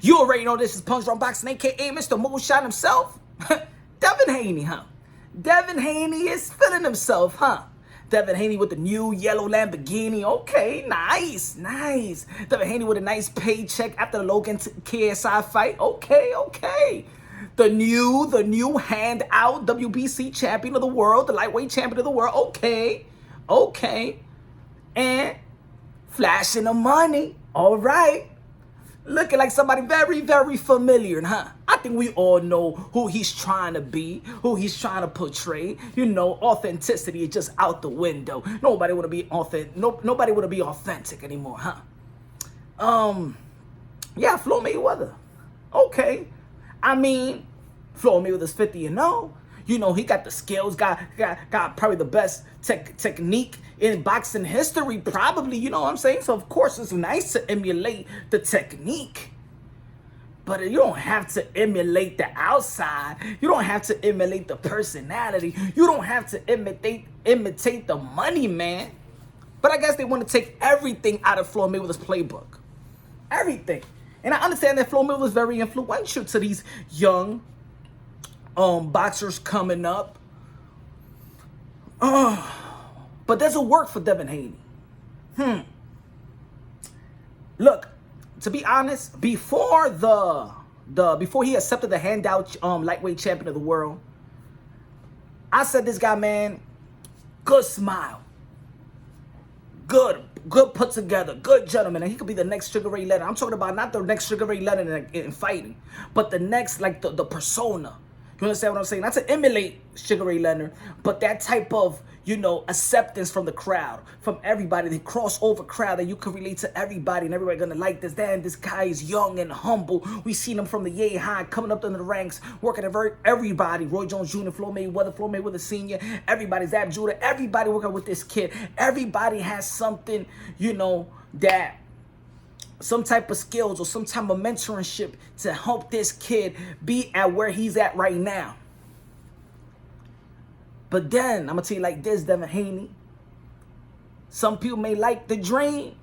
You already know this is Punch Drunk Boxing, a.k.a. Mr. Moonshine himself. Devin Haney, huh? Devin Haney is feeling himself, huh? Devin Haney with the new yellow Lamborghini. Okay, nice, nice. Devin Haney with a nice paycheck after the Logan KSI fight. Okay. The new handout WBC champion of the world, the lightweight champion of the world. Okay. And flashing the money. All right. Looking like somebody very, very familiar, huh? I think we all know who he's trying to be, who he's trying to portray. You know, authenticity is just out the window. Nobody want to be authentic. Nobody want to be authentic anymore, huh? Yeah, Floyd Mayweather. Okay. I mean, Floyd Mayweather's 50-0. You know, he got the skills, got probably the best technique in boxing history, probably, you know what I'm saying? So, of course, it's nice to emulate the technique. But you don't have to emulate the outside. You don't have to emulate the personality. You don't have to imitate the money, man. But I guess they want to take everything out of Floyd Mayweather's playbook. Everything. And I understand that Floyd Mayweather was very influential to these young boxers coming up. But does it work for Devin Haney? Look, to be honest, before before he accepted the handout lightweight champion of the world, I said this guy, man, good smile. Good put together, good gentleman, and he could be the next Sugar Ray Leonard. I'm talking about not the next Sugar Ray Leonard in fighting, but the next, like the persona. You understand what I'm saying? Not to emulate Sugar Ray Leonard, but that type of, you know, acceptance from the crowd, from everybody, the crossover crowd that you can relate to everybody and everybody gonna like this. Damn, this guy is young and humble. We seen him from the yay high, coming up into the ranks, working at everybody. Roy Jones Jr., Floyd Mayweather Sr., everybody, Zab Judah, everybody working with this kid. Everybody has something, you know, that some type of skills or some type of mentorship to help this kid be at where he's at right now. But then, I'm going to tell you like this, Devin Haney. Some people may like the dream.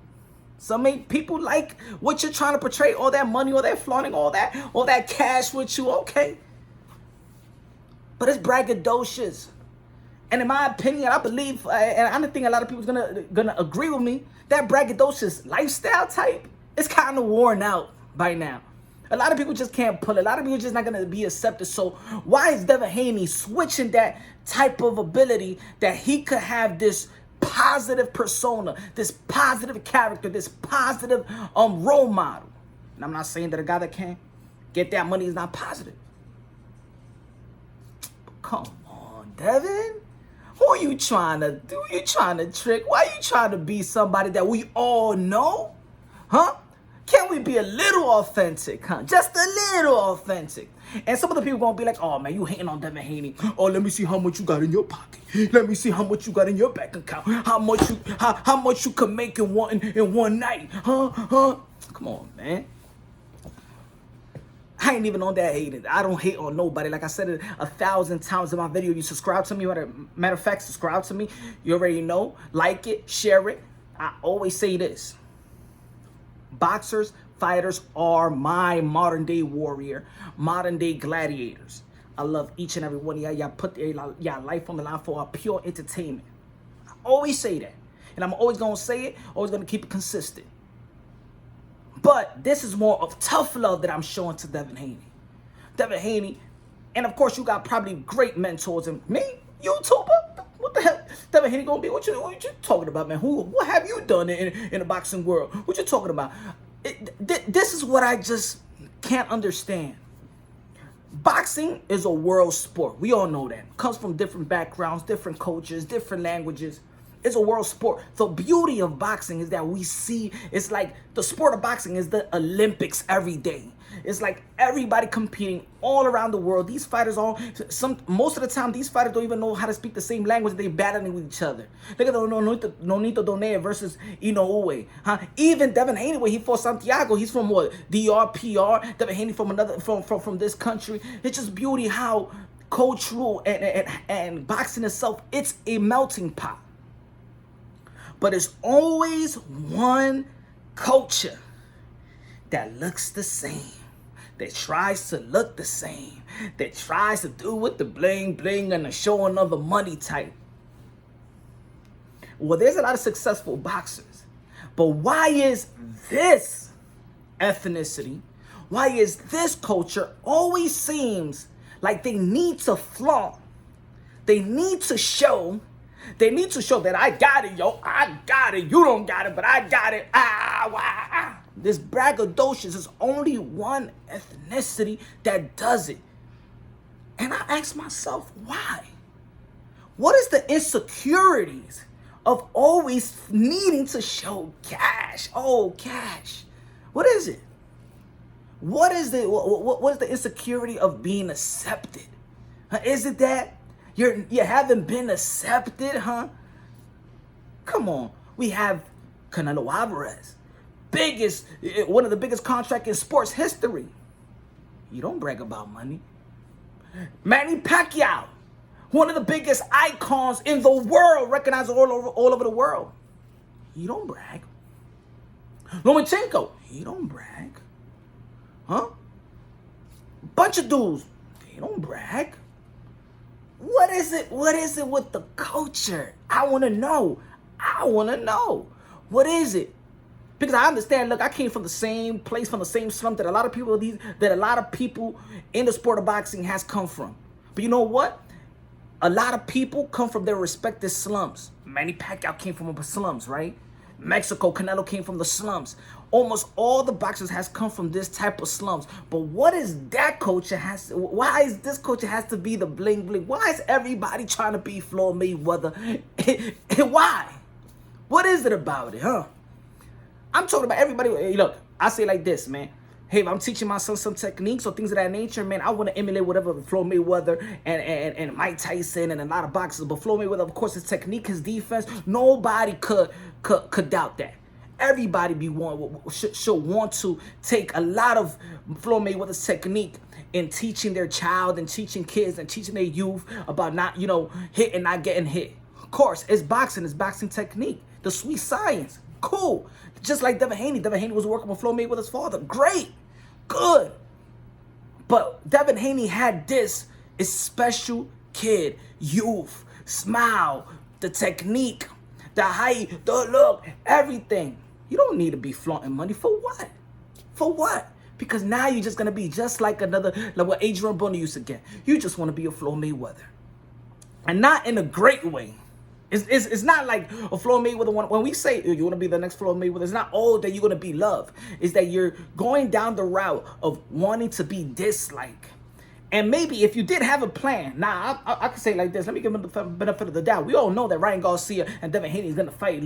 Some people like what you're trying to portray, all that money, all that flaunting, all that cash with you, okay. But it's braggadocious. And in my opinion, I believe, and I don't think a lot of people are gonna agree with me, that braggadocious lifestyle type, it's kind of worn out by now. A lot of people just can't pull it. A lot of people just not going to be accepted. So why is Devin Haney switching that type of ability that he could have this positive persona, this positive character, this positive role model? And I'm not saying that a guy that can't get that money is not positive. But come on, Devin. Who are you trying to do? You trying to trick? Why are you trying to be somebody that we all know? Huh? Can we be a little authentic, huh? Just a little authentic. And some of the people gonna be like, oh man, you hating on Devin Haney. Oh, let me see how much you got in your pocket. Let me see how much you got in your bank account. How much you can make in one night. Huh? Come on, man. I ain't even on that hating. I don't hate on nobody. Like I said it 1,000 times in my video. You subscribe to me. Matter of fact, subscribe to me. You already know. Like it, share it. I always say this. Boxers, fighters are my modern day warrior, modern day gladiators. I love each and every one of y'all. Y'all put y'all life on the line for our pure entertainment. I always say that. And I'm always going to say it, always going to keep it consistent. But this is more of tough love that I'm showing to Devin Haney. Devin Haney, and of course you got probably great mentors. And me, YouTuber, what the hell? Devin Haney gonna be? What you talking about, man? What have you done in the boxing world? What you talking about? This is what I just can't understand. Boxing is a world sport. We all know that. Comes from different backgrounds, different cultures, different languages. It's a world sport. The beauty of boxing is that we see, it's like the sport of boxing is the Olympics every day. It's like everybody competing all around the world. These fighters most of the time, these fighters don't even know how to speak the same language. They're battling with each other. Look at Nonito Donaire versus Inoue. Huh? Even Devin Haney, when he fought Santiago, he's from what? DR, PR. Devin Haney from this country. It's just beauty how cultural and boxing itself, it's a melting pot. But it's always one culture that looks the same. that tries to look the same, that tries to do with the bling bling and the showing of the money type. Well, there's a lot of successful boxers, but why is this ethnicity, why is this culture always seems like they need to flaunt, they need to show that I got it, yo, I got it, you don't got it, but I got it, This braggadocious is only one ethnicity that does it. And I ask myself, why? What is the insecurities of always needing to show cash? Oh, cash. What is it? What is the insecurity of being accepted? Is it that you haven't been accepted, huh? Come on. We have Canelo Alvarez, one of the biggest contracts in sports history. You don't brag about money. Manny Pacquiao, one of the biggest icons in the world, recognized all over the world. You don't brag. Lomachenko, he don't brag. Huh? Bunch of dudes, they don't brag. What is it with the culture? I want to know. What is it? Because I understand, look, I came from the same place, from the same slum that a lot of people in the sport of boxing has come from. But you know what? A lot of people come from their respective slums. Manny Pacquiao came from the slums, right? Mexico, Canelo came from the slums. Almost all the boxers has come from this type of slums. But what is that culture why is this culture has to be the bling bling? Why is everybody trying to be Floyd Mayweather? Why? What is it about it, huh? I'm talking about everybody. Hey, look, I say like this, man. Hey, if I'm teaching my son some techniques or things of that nature, man, I want to emulate whatever Floyd Mayweather and Mike Tyson and a lot of boxers. But Floyd Mayweather, of course, his technique, his defense, nobody could doubt that. Everybody should want to take a lot of Floyd Mayweather's technique in teaching their child and teaching kids and teaching their youth about not, hit and not getting hit. Of course, it's boxing technique, the sweet science. Cool. Just like Devin Haney. Devin Haney was working with Floyd Mayweather's father. Great. Good. But Devin Haney had this special kid, youth, smile, the technique, the height, the look, everything. You don't need to be flaunting money. For what? For what? Because now you're just going to be just like what Adrian Broner used to get. You just want to be a Floyd Mayweather. And not in a great way. It's not like a Floyd Mayweather. When we say you want to be the next Floyd Mayweather, it's not that you're going to be loved. It's that you're going down the route of wanting to be disliked. And maybe if you did have a plan, I could say it like this. Let me give him the benefit of the doubt. We all know that Ryan Garcia and Devin Haney is going to fight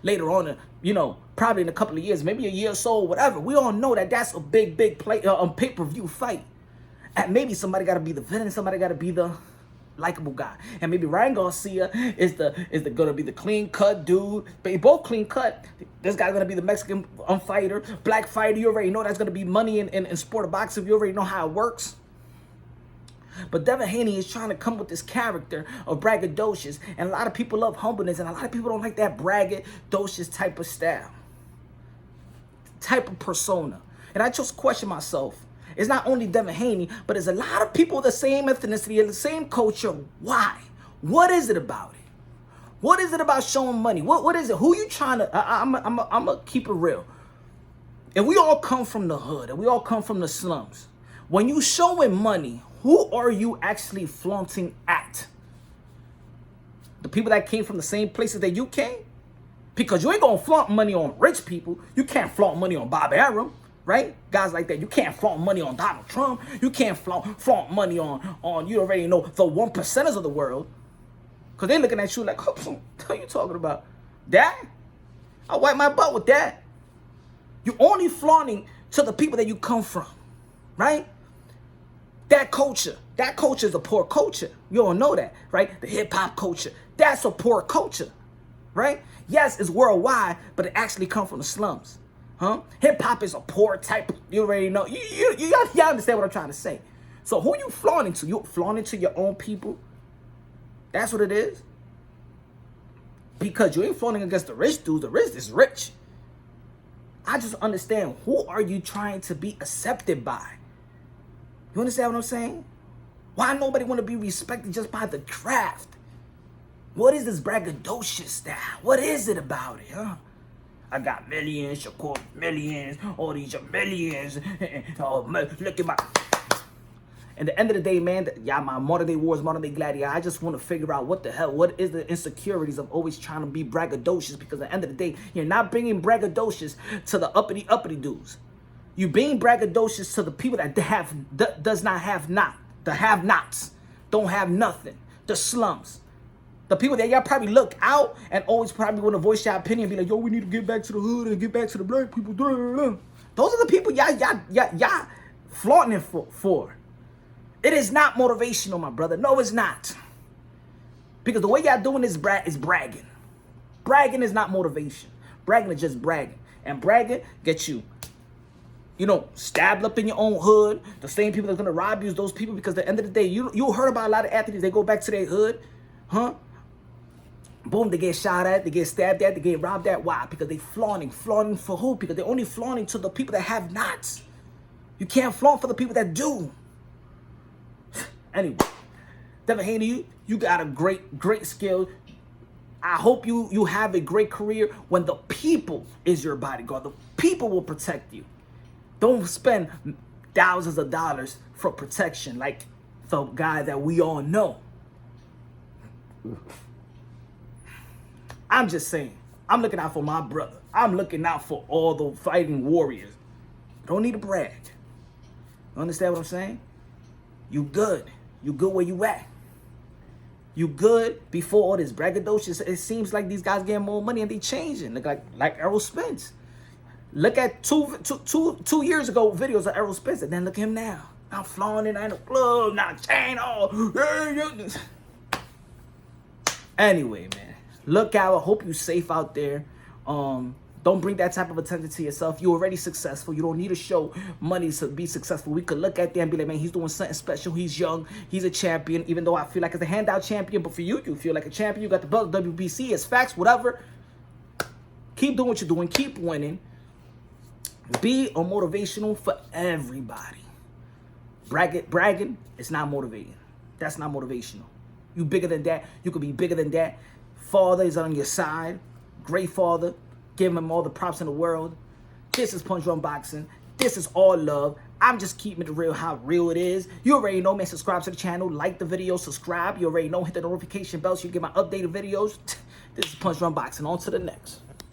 later on, probably in a couple of years, maybe a year or so, whatever. We all know that that's a big pay-per-view fight. And maybe somebody got to be the villain, somebody got to be the likable guy, and maybe Ryan Garcia is gonna be the clean cut dude. But they both clean cut. This guy's gonna be the Mexican fighter, black fighter. You already know that's gonna be money in sport of boxing. You already know how it works. But Devin Haney is trying to come with this character of braggadocious, and a lot of people love humbleness, and a lot of people don't like that braggadocious type of style, type of persona. And I just question myself. It's not only Devin Haney, but there's a lot of people with the same ethnicity and the same culture. Why? What is it about it? What is it about showing money? What is it? Who you trying to... I'm going to keep it real. And we all come from the hood, and we all come from the slums. When you showing money, who are you actually flaunting at? The people that came from the same places that you came? Because you ain't going to flaunt money on rich people. You can't flaunt money on Bob Arum. Right? Guys like that. You can't flaunt money on Donald Trump. You can't flaunt money on you already know, the 1%ers of the world. Because they're looking at you like, what are you talking about? That? I wipe my butt with that. You're only flaunting to the people that you come from. Right? That culture is a poor culture. You all know that, right? The hip-hop culture. That's a poor culture. Right? Yes, it's worldwide, but it actually comes from the slums. Huh? Hip hop is a poor type. You already know. You understand what I'm trying to say. So who you flaunting to? You flaunting to your own people? That's what it is. Because you ain't flaunting against the rich dudes. The rich is rich. I just understand, who are you trying to be accepted by? You understand what I'm saying? Why nobody want to be respected just by the craft? What is this braggadocious style? What is it about it, huh? I got millions, Shakur millions, all these are millions. Oh, look at my... At the end of the day, man, y'all, my modern day wars, modern day gladiator, I just want to figure out what the hell, what is the insecurities of always trying to be braggadocious? Because at the end of the day, you're not bringing braggadocious to the uppity dudes. You being braggadocious to the people that does not have the have-nots, don't have nothing, the slums. The people that y'all probably look out and always probably want to voice your opinion and be like, yo, we need to get back to the hood and get back to the black people. Those are the people y'all flaunting for. It is not motivational, my brother. No, it's not. Because the way y'all doing this is bragging. Bragging is not motivation. Bragging is just bragging. And bragging gets you, stabbed up in your own hood. The same people that's going to rob you is those people, because at the end of the day, you heard about a lot of athletes, they go back to their hood, huh? Boom, they get shot at, they get stabbed at, they get robbed at. Why? Because they flaunting. Flaunting for who? Because they're only flaunting to the people that have nots. You can't flaunt for the people that do. Anyway, Devin Haney, you got a great skill. I hope you have a great career when the people is your bodyguard. The people will protect you. Don't spend thousands of dollars for protection like the guy that we all know. I'm just saying, I'm looking out for my brother. I'm looking out for all the fighting warriors. Don't need to brag. You understand what I'm saying? You good. You good where you at. You good before all this braggadocious. It seems like these guys getting more money and they changing. Look like Errol Spence. Look at two years ago videos of Errol Spence, and then look at him now. I'm flaunting in the club, not chain on. Anyway, man. Look out. I hope you're safe out there. Don't bring that type of attention to yourself. You're already successful. You don't need to show money to be successful. We could look at them and be like, man, he's doing something special. He's young. He's a champion. Even though I feel like it's a handout champion, but for you, you feel like a champion. You got the belt, WBC, it's facts, whatever. Keep doing what you're doing. Keep winning. Be a motivational for everybody. Bragging, it's not motivating. That's not motivational. You bigger than that. You could be bigger than that. Father is on your side. Great father. Give him all the props in the world. This is Punch Run Boxing. This is all love. I'm just keeping it real, how real it is. You already know, man. Subscribe to the channel. Like the video. Subscribe. You already know. Hit the notification bell so you get my updated videos. This is Punch Run Boxing. On to the next.